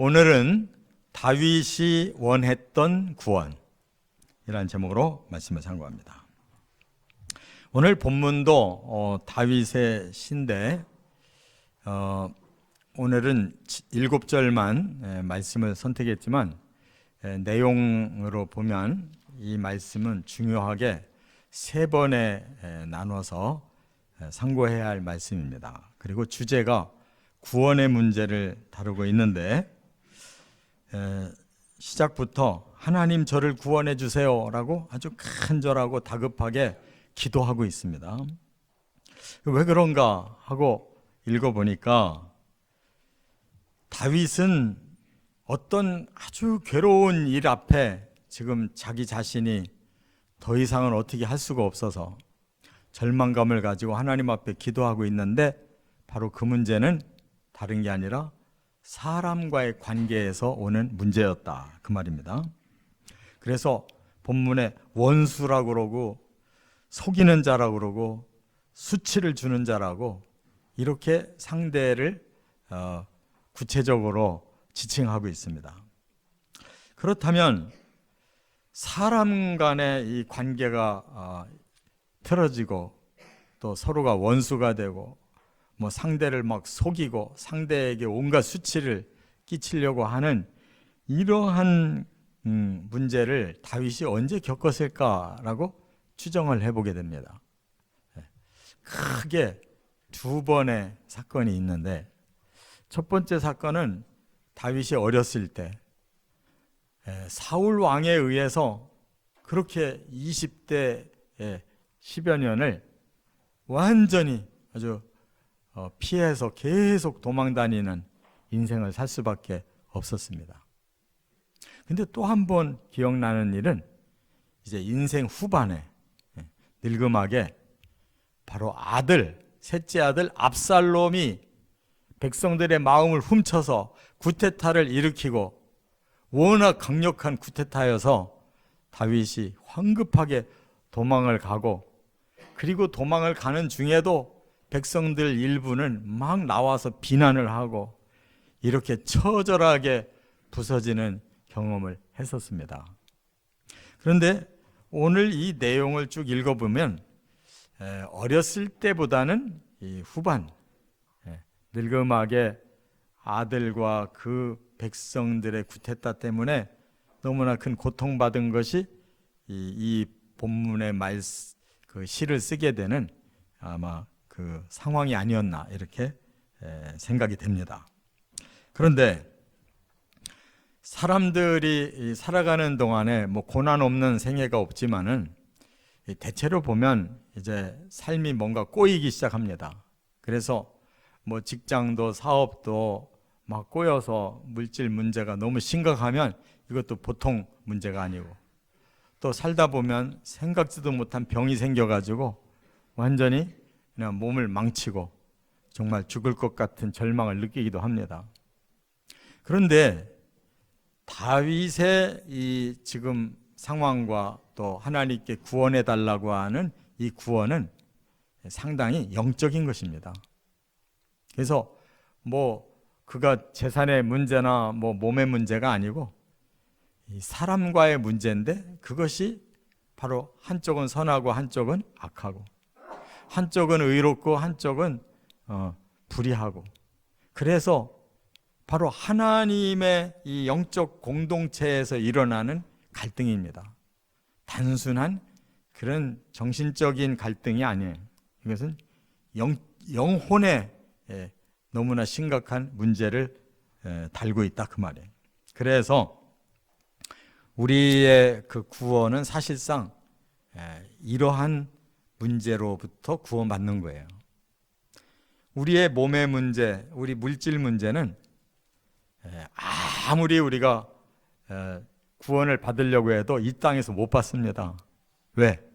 오늘은 다윗이 원했던 구원이라는 제목으로 말씀을 상고합니다. 오늘 본문도 다윗의 시인데 오늘은 7절만 말씀을 선택했지만 내용으로 보면 이 말씀은 중요하게 세 번에 나눠서 상고해야 할 말씀입니다. 그리고 주제가 구원의 문제를 다루고 있는데 시작부터 하나님 저를 구원해 주세요 라고 아주 간절하고 다급하게 기도하고 있습니다. 왜 그런가 하고 읽어보니까 다윗은 어떤 아주 괴로운 일 앞에 지금 자기 자신이 더 이상은 어떻게 할 수가 없어서 절망감을 가지고 하나님 앞에 기도하고 있는데 바로 그 문제는 다른 게 아니라 사람과의 관계에서 오는 문제였다 그 말입니다. 그래서 본문에 원수라고 그러고 속이는 자라고 그러고 수치를 주는 자라고 이렇게 상대를 구체적으로 지칭하고 있습니다. 그렇다면 사람 간의 이 관계가 틀어지고 또 서로가 원수가 되고 상대를 막 속이고 상대에게 온갖 수치를 끼치려고 하는 이러한 문제를 다윗이 언제 겪었을까라고 추정을 해보게 됩니다. 크게 두 번의 사건이 있는데 첫 번째 사건은 다윗이 어렸을 때 사울 왕에 의해서 그렇게 20대의 10여 년을 완전히 아주 피해서 계속 도망다니는 인생을 살 수밖에 없었습니다. 근데 또 한 번 기억나는 일은 이제 인생 후반에 늙음하게 바로 셋째 아들 압살롬이 백성들의 마음을 훔쳐서 쿠데타를 일으키고 워낙 강력한 쿠데타여서 다윗이 황급하게 도망을 가고 그리고 도망을 가는 중에도 백성들 일부는 막 나와서 비난을 하고 이렇게 처절하게 부서지는 경험을 했었습니다. 그런데 오늘 이 내용을 쭉 읽어보면 어렸을 때보다는 이 후반 늙음하게 아들과 그 백성들의 쿠데타 때문에 너무나 큰 고통받은 것이 이 본문의 그 시를 쓰게 되는 아마 그 상황이 아니었나 이렇게 생각이 됩니다. 그런데 사람들이 살아가는 동안에 고난 없는 생애가 없지만은 대체로 보면 이제 삶이 뭔가 꼬이기 시작합니다. 그래서 직장도 사업도 막 꼬여서 물질 문제가 너무 심각하면 이것도 보통 문제가 아니고 또 살다 보면 생각지도 못한 병이 생겨가지고 완전히 그냥 몸을 망치고 정말 죽을 것 같은 절망을 느끼기도 합니다. 그런데 다윗의 이 지금 상황과 또 하나님께 구원해 달라고 하는 이 구원은 상당히 영적인 것입니다. 그래서 그가 재산의 문제나 몸의 문제가 아니고 이 사람과의 문제인데 그것이 바로 한쪽은 선하고 한쪽은 악하고 한쪽은 의롭고 한쪽은 불의하고 그래서 바로 하나님의 이 영적 공동체에서 일어나는 갈등입니다. 단순한 그런 정신적인 갈등이 아니에요. 이것은 영혼의 너무나 심각한 문제를 달고 있다 그 말이에요. 그래서 우리의 그 구원은 사실상 이러한 문제로부터 구원받는 거예요. 우리의 몸의 문제, 우리 물질 문제는 아무리 우리가 구원을 받으려고 해도 이 땅에서 못 받습니다. 왜?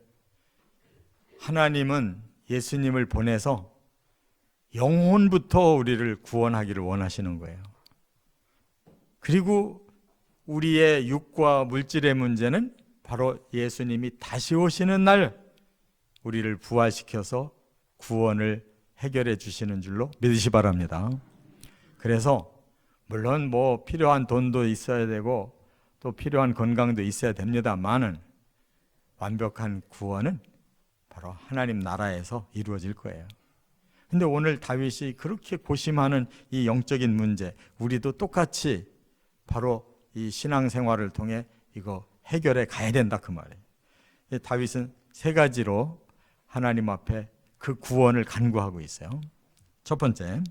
하나님은 예수님을 보내서 영혼부터 우리를 구원하기를 원하시는 거예요. 그리고 우리의 육과 물질의 문제는 바로 예수님이 다시 오시는 날 우리를 부활시켜서 구원을 해결해 주시는 줄로 믿으시 바랍니다. 그래서 물론 뭐 필요한 돈도 있어야 되고 또 필요한 건강도 있어야 됩니다만은 완벽한 구원은 바로 하나님 나라에서 이루어질 거예요. 근데 오늘 다윗이 그렇게 고심하는 이 영적인 문제, 우리도 똑같이 바로 이 신앙생활을 통해 이거 해결해 가야 된다 그 말이에요. 다윗은 세 가지로 하나님 앞에 그 구원을 간구하고 있어요. 첫 번째,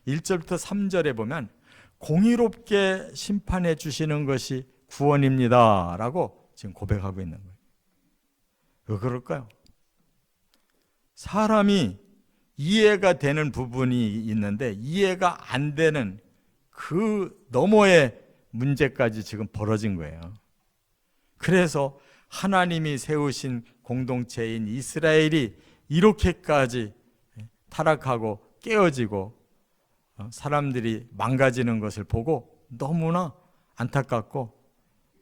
1절부터 3절에 보면 공의롭게 심판해 주시는 것이 구원입니다 라고 지금 고백하고 있는 거예요. 왜 그럴까요? 사람이 이해가 되는 부분이 있는데 이해가 안 되는 그 너머의 문제까지 지금 벌어진 거예요. 그래서 하나님이 세우신 공동체인 이스라엘이 이렇게까지 타락하고 깨어지고 사람들이 망가지는 것을 보고 너무나 안타깝고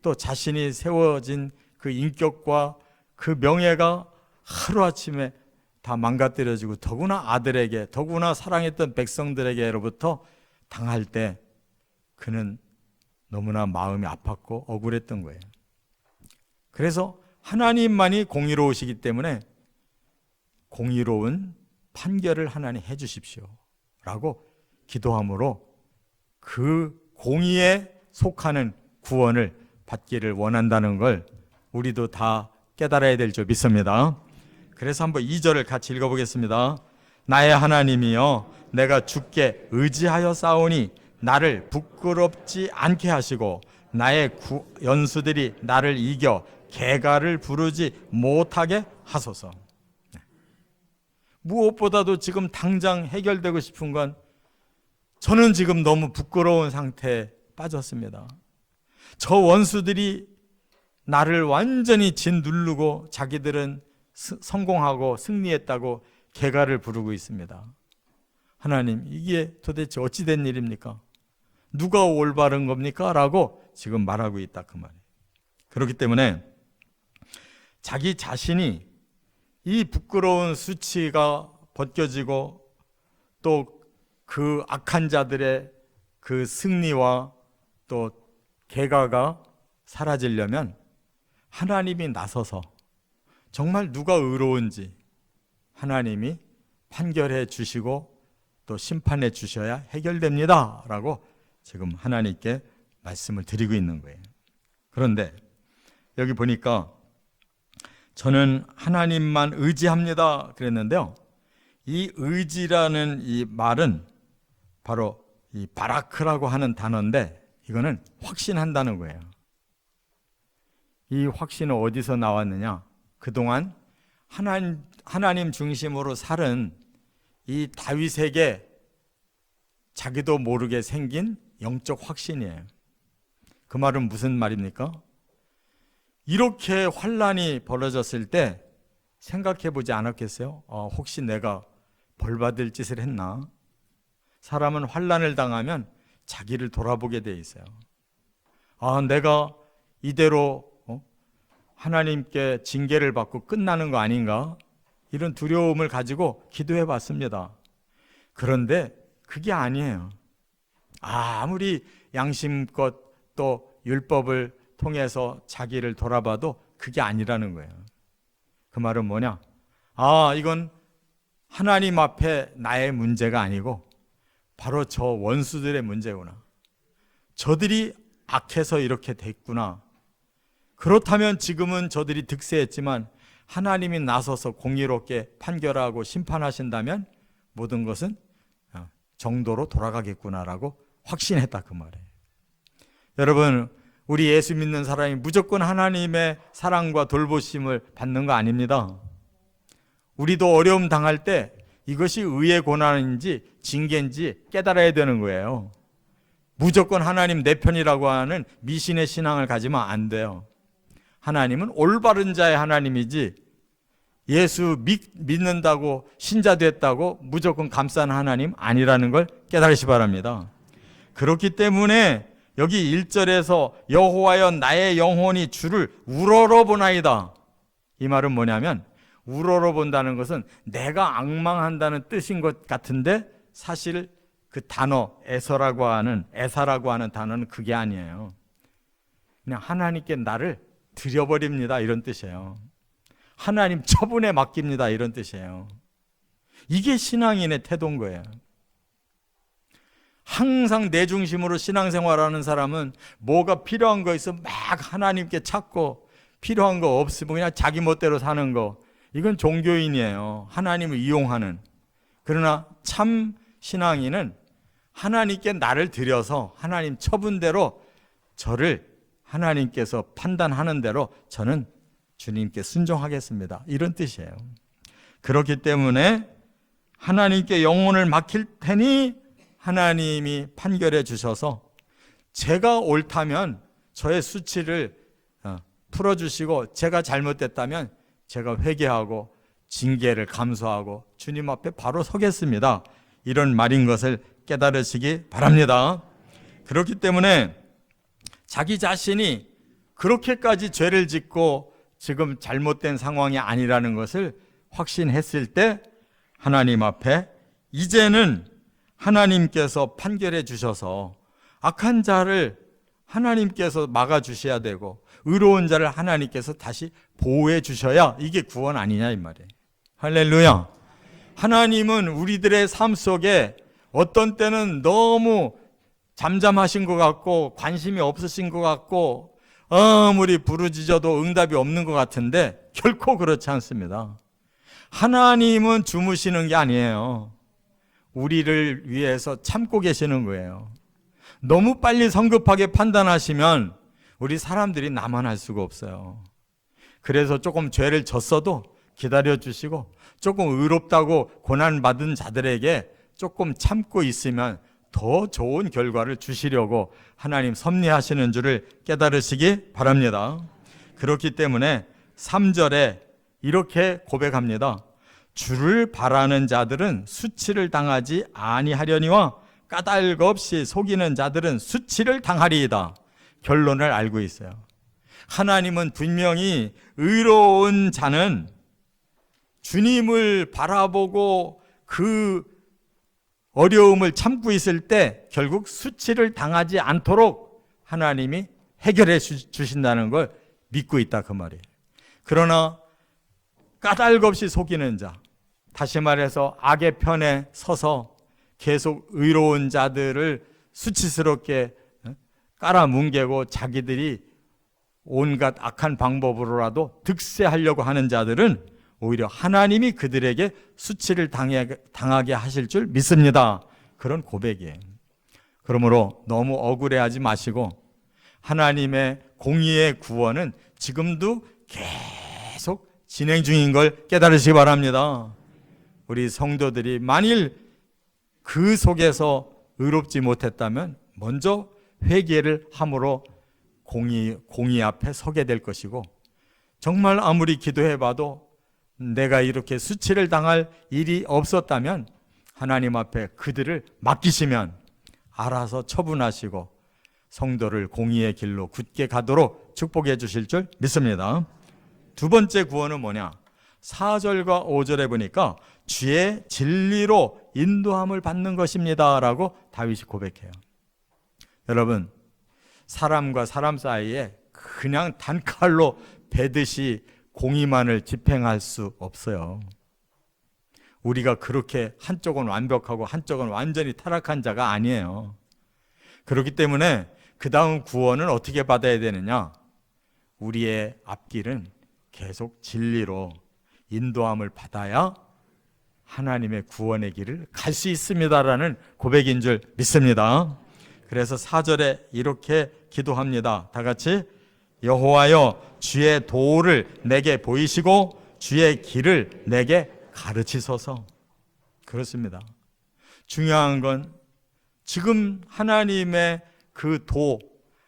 또 자신이 세워진 그 인격과 그 명예가 하루아침에 다 망가뜨려지고 더구나 아들에게, 더구나 사랑했던 백성들에게로부터 당할 때 그는 너무나 마음이 아팠고 억울했던 거예요. 그래서 하나님만이 공의로우시기 때문에 공의로운 판결을 하나님 해 주십시오 라고 기도함으로 그 공의에 속하는 구원을 받기를 원한다는 걸 우리도 다 깨달아야 될 줄 믿습니다. 그래서 한번 2절을 같이 읽어보겠습니다. 나의 하나님이여, 내가 주께 의지하여 싸우니 나를 부끄럽지 않게 하시고 나의 연수들이 나를 이겨 개가를 부르지 못하게 하소서. 무엇보다도 지금 당장 해결되고 싶은 건 저는 지금 너무 부끄러운 상태에 빠졌습니다. 저 원수들이 나를 완전히 짓누르고 자기들은 성공하고 승리했다고 개가를 부르고 있습니다. 하나님, 이게 도대체 어찌 된 일입니까? 누가 올바른 겁니까? 라고 지금 말하고 있다 그 말이에요. 그렇기 때문에 자기 자신이 이 부끄러운 수치가 벗겨지고 또 그 악한 자들의 그 승리와 또 개가가 사라지려면 하나님이 나서서 정말 누가 의로운지 하나님이 판결해 주시고 또 심판해 주셔야 해결됩니다 라고 지금 하나님께 말씀을 드리고 있는 거예요. 그런데 여기 보니까 저는 하나님만 의지합니다 그랬는데요, 이 의지라는 이 말은 바로 이 바라크라고 하는 단어인데 이거는 확신한다는 거예요. 이 확신은 어디서 나왔느냐? 그동안 하나님 중심으로 살은 이 다윗에게 자기도 모르게 생긴 영적 확신이에요. 그 말은 무슨 말입니까? 이렇게 환난이 벌어졌을 때 생각해 보지 않았겠어요? 혹시 내가 벌 받을 짓을 했나? 사람은 환난을 당하면 자기를 돌아보게 돼 있어요. 내가 이대로 하나님께 징계를 받고 끝나는 거 아닌가? 이런 두려움을 가지고 기도해 봤습니다. 그런데 그게 아니에요. 아무리 양심껏 또 율법을 통해서 자기를 돌아봐도 그게 아니라는 거예요. 그 말은 뭐냐? 이건 하나님 앞에 나의 문제가 아니고 바로 저 원수들의 문제구나. 저들이 악해서 이렇게 됐구나. 그렇다면 지금은 저들이 득세했지만 하나님이 나서서 공의롭게 판결하고 심판하신다면 모든 것은 정도로 돌아가겠구나라고 확신했다 그 말이에요. 여러분, 우리 예수 믿는 사람이 무조건 하나님의 사랑과 돌보심을 받는 거 아닙니다. 우리도 어려움 당할 때 이것이 의의 고난인지 징계인지 깨달아야 되는 거예요. 무조건 하나님 내 편이라고 하는 미신의 신앙을 가지면 안 돼요. 하나님은 올바른 자의 하나님이지 예수 믿는다고 신자 됐다고 무조건 감싸는 하나님 아니라는 걸 깨달으시 바랍니다. 그렇기 때문에 여기 1절에서 여호와여 나의 영혼이 주를 우러러보나이다. 이 말은 뭐냐면 우러러본다는 것은 내가 앙망한다는 뜻인 것 같은데 사실 그 단어 에서라고 하는 에사라고 하는 단어는 그게 아니에요. 그냥 하나님께 나를 드려버립니다 이런 뜻이에요. 하나님 처분에 맡깁니다 이런 뜻이에요. 이게 신앙인의 태도인 거예요. 항상 내 중심으로 신앙생활하는 사람은 뭐가 필요한 거 있으면 막 하나님께 찾고, 필요한 거 없으면 그냥 자기 멋대로 사는 거, 이건 종교인이에요. 하나님을 이용하는. 그러나 참 신앙인은 하나님께 나를 드려서 하나님 처분대로 저를 하나님께서 판단하는 대로 저는 주님께 순종하겠습니다 이런 뜻이에요. 그렇기 때문에 하나님께 영혼을 맡길 테니 하나님이 판결해 주셔서 제가 옳다면 저의 수치를 풀어주시고, 제가 잘못됐다면 제가 회개하고 징계를 감수하고 주님 앞에 바로 서겠습니다 이런 말인 것을 깨달으시기 바랍니다. 그렇기 때문에 자기 자신이 그렇게까지 죄를 짓고 지금 잘못된 상황이 아니라는 것을 확신했을 때 하나님 앞에 이제는 하나님께서 판결해 주셔서 악한 자를 하나님께서 막아주셔야 되고 의로운 자를 하나님께서 다시 보호해 주셔야 이게 구원 아니냐 이 말이에요. 할렐루야. 하나님은 우리들의 삶 속에 어떤 때는 너무 잠잠하신 것 같고 관심이 없으신 것 같고 아무리 부르짖어도 응답이 없는 것 같은데 결코 그렇지 않습니다. 하나님은 주무시는 게 아니에요. 우리를 위해서 참고 계시는 거예요. 너무 빨리 성급하게 판단하시면 우리 사람들이 나만 수가 없어요. 그래서 조금 죄를 졌어도 기다려 주시고, 조금 의롭다고 고난받은 자들에게 조금 참고 있으면 더 좋은 결과를 주시려고 하나님 섭리하시는 줄을 깨달으시기 바랍니다. 그렇기 때문에 3절에 이렇게 고백합니다. 주를 바라는 자들은 수치를 당하지 아니하려니와 까닭 없이 속이는 자들은 수치를 당하리이다. 결론을 알고 있어요. 하나님은 분명히 의로운 자는 주님을 바라보고 그 어려움을 참고 있을 때 결국 수치를 당하지 않도록 하나님이 해결해 주신다는 걸 믿고 있다 그 말이에요. 그러나 까닭 없이 속이는 자, 다시 말해서 악의 편에 서서 계속 의로운 자들을 수치스럽게 깔아뭉개고 자기들이 온갖 악한 방법으로라도 득세하려고 하는 자들은 오히려 하나님이 그들에게 수치를 당하게 하실 줄 믿습니다. 그런 고백이에요. 그러므로 너무 억울해하지 마시고 하나님의 공의의 구원은 지금도 계속 진행 중인 걸 깨달으시기 바랍니다. 우리 성도들이 만일 그 속에서 의롭지 못했다면 먼저 회개를 함으로 공의 앞에 서게 될 것이고, 정말 아무리 기도해봐도 내가 이렇게 수치를 당할 일이 없었다면 하나님 앞에 그들을 맡기시면 알아서 처분하시고 성도를 공의의 길로 굳게 가도록 축복해 주실 줄 믿습니다. 두 번째 구원은 뭐냐? 4절과 5절에 보니까 주의 진리로 인도함을 받는 것입니다 라고 다윗이 고백해요. 여러분, 사람과 사람 사이에 그냥 단칼로 베듯이 공의만을 집행할 수 없어요. 우리가 그렇게 한쪽은 완벽하고 한쪽은 완전히 타락한 자가 아니에요. 그렇기 때문에 그 다음 구원은 어떻게 받아야 되느냐? 우리의 앞길은 계속 진리로 인도함을 받아야 하나님의 구원의 길을 갈 수 있습니다라는 고백인 줄 믿습니다. 그래서 4절에 이렇게 기도합니다. 다 같이 여호와여 주의 도를 내게 보이시고 주의 길을 내게 가르치소서. 그렇습니다. 중요한 건 지금 하나님의 그 도,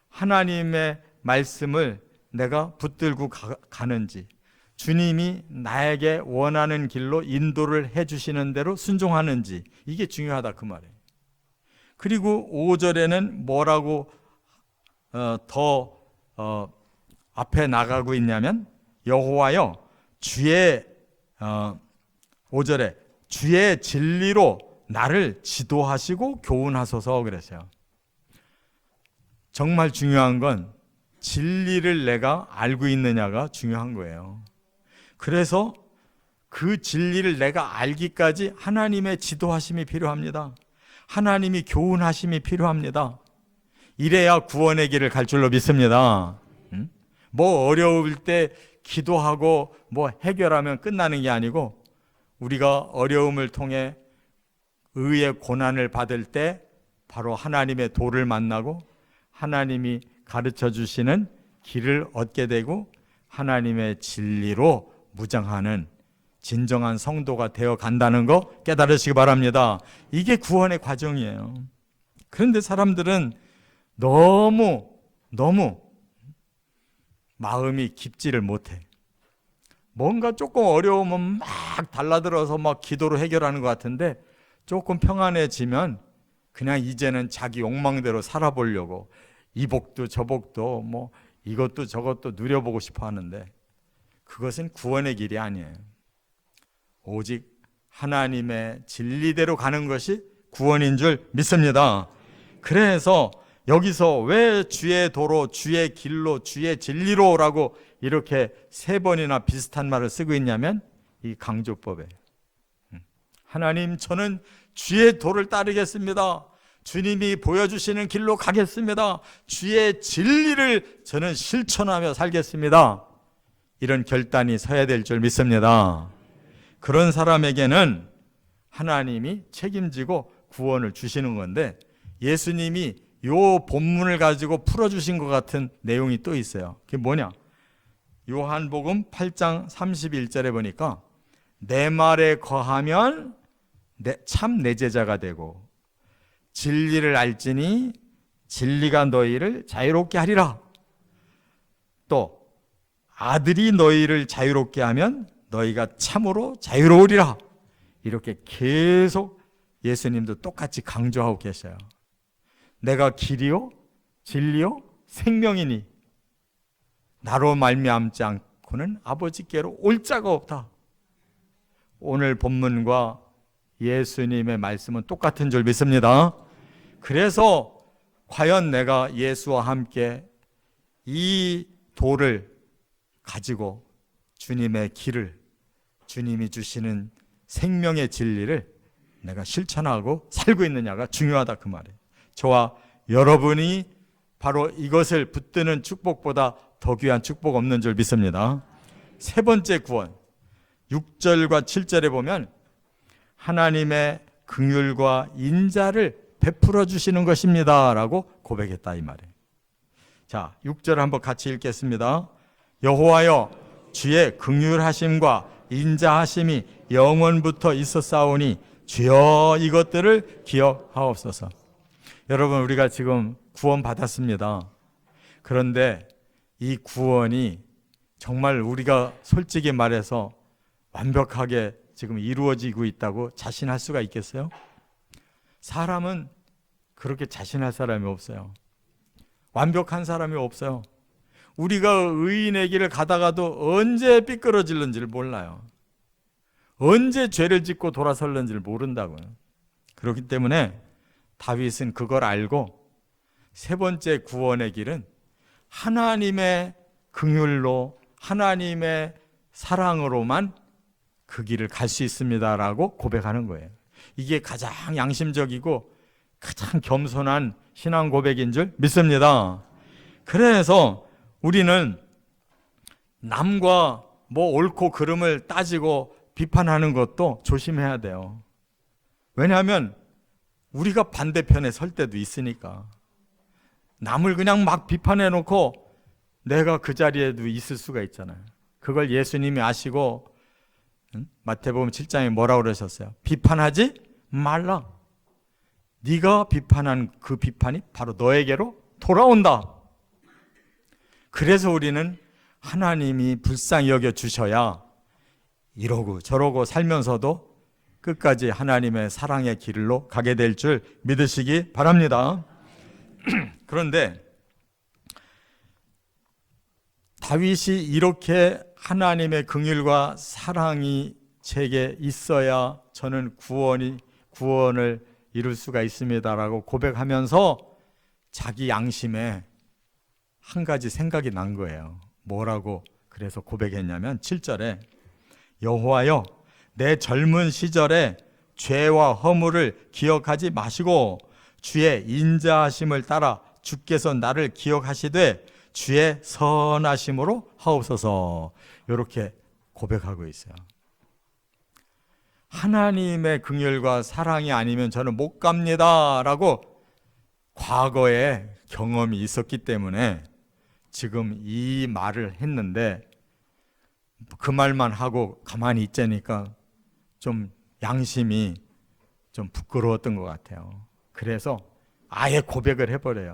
하나님의 말씀을 내가 붙들고 가는지, 주님이 나에게 원하는 길로 인도를 해주시는 대로 순종하는지, 이게 중요하다 그 말이에요. 그리고 5절에는 뭐라고 앞에 나가고 있냐면 여호와여 주의 5절에 주의 진리로 나를 지도하시고 교훈하소서 그랬어요. 정말 중요한 건 진리를 내가 알고 있느냐가 중요한 거예요. 그래서 그 진리를 내가 알기까지 하나님의 지도하심이 필요합니다. 하나님이 교훈하심이 필요합니다. 이래야 구원의 길을 갈 줄로 믿습니다. 뭐 어려울 때 기도하고 뭐 해결하면 끝나는 게 아니고, 우리가 어려움을 통해 의의 고난을 받을 때 바로 하나님의 도를 만나고 하나님이 가르쳐 주시는 길을 얻게 되고 하나님의 진리로 무장하는 진정한 성도가 되어 간다는 거 깨달으시기 바랍니다. 이게 구원의 과정이에요. 그런데 사람들은 너무 마음이 깊지를 못해. 뭔가 조금 어려우면 막 달라들어서 막 기도로 해결하는 것 같은데, 조금 평안해지면 그냥 이제는 자기 욕망대로 살아보려고 이복도 저복도 뭐 이것도 저것도 누려보고 싶어 하는데, 그것은 구원의 길이 아니에요. 오직 하나님의 진리대로 가는 것이 구원인 줄 믿습니다. 그래서 여기서 왜 주의 도로, 주의 길로, 주의 진리로라고 이렇게 세 번이나 비슷한 말을 쓰고 있냐면, 이 강조법에 하나님, 저는 주의 도를 따르겠습니다. 주님이 보여주시는 길로 가겠습니다. 주의 진리를 저는 실천하며 살겠습니다. 이런 결단이 서야 될 줄 믿습니다. 그런 사람에게는 하나님이 책임지고 구원을 주시는 건데, 예수님이 요 본문을 가지고 풀어주신 것 같은 내용이 또 있어요. 그게 뭐냐? 요한복음 8장 31절에 보니까 내 말에 거하면 참 내 제자가 되고 진리를 알지니 진리가 너희를 자유롭게 하리라. 또 아들이 너희를 자유롭게 하면 너희가 참으로 자유로우리라. 이렇게 계속 예수님도 똑같이 강조하고 계셔요. 내가 길이요 진리요 생명이니 나로 말미암지 않고는 아버지께로 올 자가 없다. 오늘 본문과 예수님의 말씀은 똑같은 줄 믿습니다. 그래서 과연 내가 예수와 함께 이 도를 가지고 주님의 길을, 주님이 주시는 생명의 진리를 내가 실천하고 살고 있느냐가 중요하다, 그 말이에요. 저와 여러분이 바로 이것을 붙드는 축복보다 더 귀한 축복 없는 줄 믿습니다. 세 번째 구원, 6절과 7절에 보면 하나님의 긍휼과 인자를 베풀어 주시는 것입니다 라고 고백했다, 이 말이에요. 자, 6절 한번 같이 읽겠습니다. 여호와여, 주의 긍휼하심과 인자하심이 영원부터 있었사오니 주여 이것들을 기억하옵소서. 여러분, 우리가 지금 구원 받았습니다. 그런데 이 구원이 정말 우리가 솔직히 말해서 완벽하게 지금 이루어지고 있다고 자신할 수가 있겠어요? 사람은 그렇게 자신할 사람이 없어요. 완벽한 사람이 없어요. 우리가 의인의 길을 가다가도 언제 삐뚤어질는지를 몰라요. 언제 죄를 짓고 돌아설는지를 모른다고요. 그렇기 때문에 다윗은 그걸 알고 세 번째 구원의 길은 하나님의 긍휼로, 하나님의 사랑으로만 그 길을 갈 수 있습니다라고 고백하는 거예요. 이게 가장 양심적이고 가장 겸손한 신앙 고백인 줄 믿습니다. 그래서 우리는 남과 뭐 옳고 그름을 따지고 비판하는 것도 조심해야 돼요. 왜냐하면 우리가 반대편에 설 때도 있으니까. 남을 그냥 막 비판해 놓고 내가 그 자리에도 있을 수가 있잖아요. 그걸 예수님이 아시고 마태복음 7장에 뭐라고 그러셨어요? 비판하지 말라. 네가 비판한 그 비판이 바로 너에게로 돌아온다. 그래서 우리는 하나님이 불쌍히 여겨 주셔야 이러고 저러고 살면서도 끝까지 하나님의 사랑의 길로 가게 될 줄 믿으시기 바랍니다. 그런데 다윗이 이렇게 하나님의 긍휼과 사랑이 제게 있어야 저는 구원을 이룰 수가 있습니다라고 고백하면서 자기 양심에 한 가지 생각이 난 거예요. 뭐라고 그래서 고백했냐면 7절에 여호와여 내 젊은 시절에 죄와 허물을 기억하지 마시고 주의 인자하심을 따라 주께서 나를 기억하시되 주의 선하심으로 하옵소서. 이렇게 고백하고 있어요. 하나님의 긍휼과 사랑이 아니면 저는 못 갑니다 라고 과거에 경험이 있었기 때문에 지금 이 말을 했는데 그 말만 하고 가만히 있자니까 좀 양심이 좀 부끄러웠던 것 같아요. 그래서 아예 고백을 해버려요.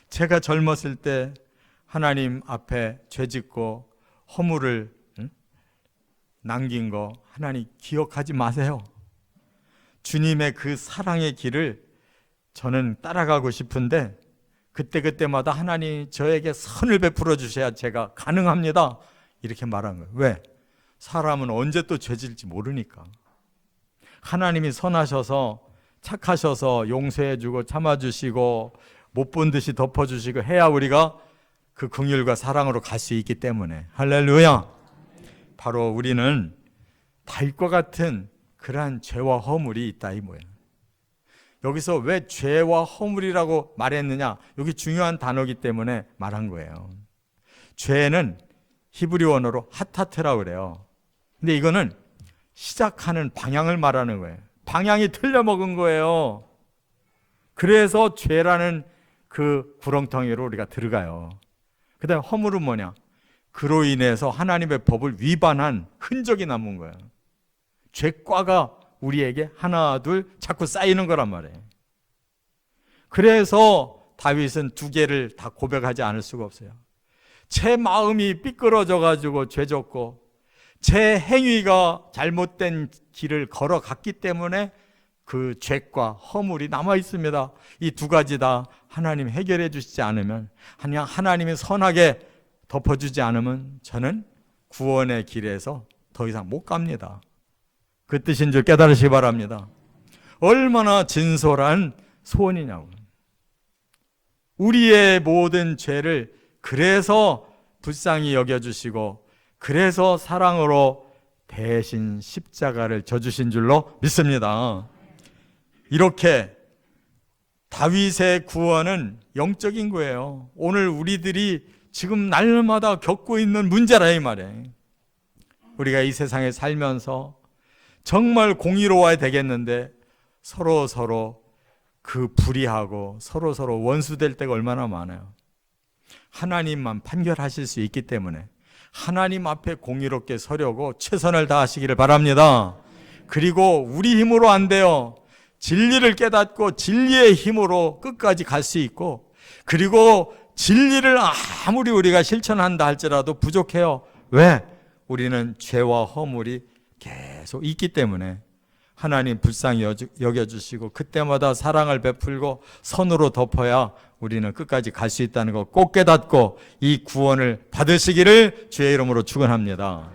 제가 젊었을 때 하나님 앞에 죄짓고 허물을 남긴 거 하나님 기억하지 마세요. 주님의 그 사랑의 길을 저는 따라가고 싶은데 그때마다 하나님 저에게 선을 베풀어 주셔야 제가 가능합니다. 이렇게 말한 거예요. 왜? 사람은 언제 또 죄질지 모르니까. 하나님이 선하셔서 착하셔서 용서해 주고 참아 주시고 못 본 듯이 덮어 주시고 해야 우리가 그 긍휼과 사랑으로 갈 수 있기 때문에 할렐루야. 바로 우리는 다윗과 같은 그러한 죄와 허물이 있다 이 뭐예요. 여기서 왜 죄와 허물이라고 말했느냐? 여기 중요한 단어이기 때문에 말한 거예요. 죄는 히브리 원어로 하타트라고 그래요. 근데 이거는 시작하는 방향을 말하는 거예요. 방향이 틀려 먹은 거예요. 그래서 죄라는 그 구렁텅이로 우리가 들어가요. 그 다음에 허물은 뭐냐? 그로 인해서 하나님의 법을 위반한 흔적이 남은 거예요. 죄과가 우리에게 하나 둘 자꾸 쌓이는 거란 말이에요. 그래서 다윗은 두 개를 다 고백하지 않을 수가 없어요. 제 마음이 삐끄러져 가지고 죄졌고 제 행위가 잘못된 길을 걸어갔기 때문에 그 죄과 허물이 남아 있습니다. 이 두 가지 다 하나님 해결해 주시지 않으면, 그냥 하나님이 선하게 덮어주지 않으면 저는 구원의 길에서 더 이상 못 갑니다. 그 뜻인 줄 깨달으시기 바랍니다. 얼마나 진솔한 소원이냐고. 우리의 모든 죄를 그래서 불쌍히 여겨주시고 그래서 사랑으로 대신 십자가를 져주신 줄로 믿습니다. 이렇게 다윗의 구원은 영적인 거예요. 오늘 우리들이 지금 날마다 겪고 있는 문제라 이 말이에요. 우리가 이 세상에 살면서 정말 공의로워야 되겠는데 서로 그 불의하고 서로 원수될 때가 얼마나 많아요. 하나님만 판결하실 수 있기 때문에 하나님 앞에 공의롭게 서려고 최선을 다하시기를 바랍니다. 그리고 우리 힘으로 안 돼요. 진리를 깨닫고 진리의 힘으로 끝까지 갈 수 있고, 그리고 진리를 아무리 우리가 실천한다 할지라도 부족해요. 왜? 우리는 죄와 허물이 계속 있기 때문에 하나님 불쌍히 여겨주시고 그때마다 사랑을 베풀고 선으로 덮어야 우리는 끝까지 갈 수 있다는 거 꼭 깨닫고 이 구원을 받으시기를 주의 이름으로 축원합니다.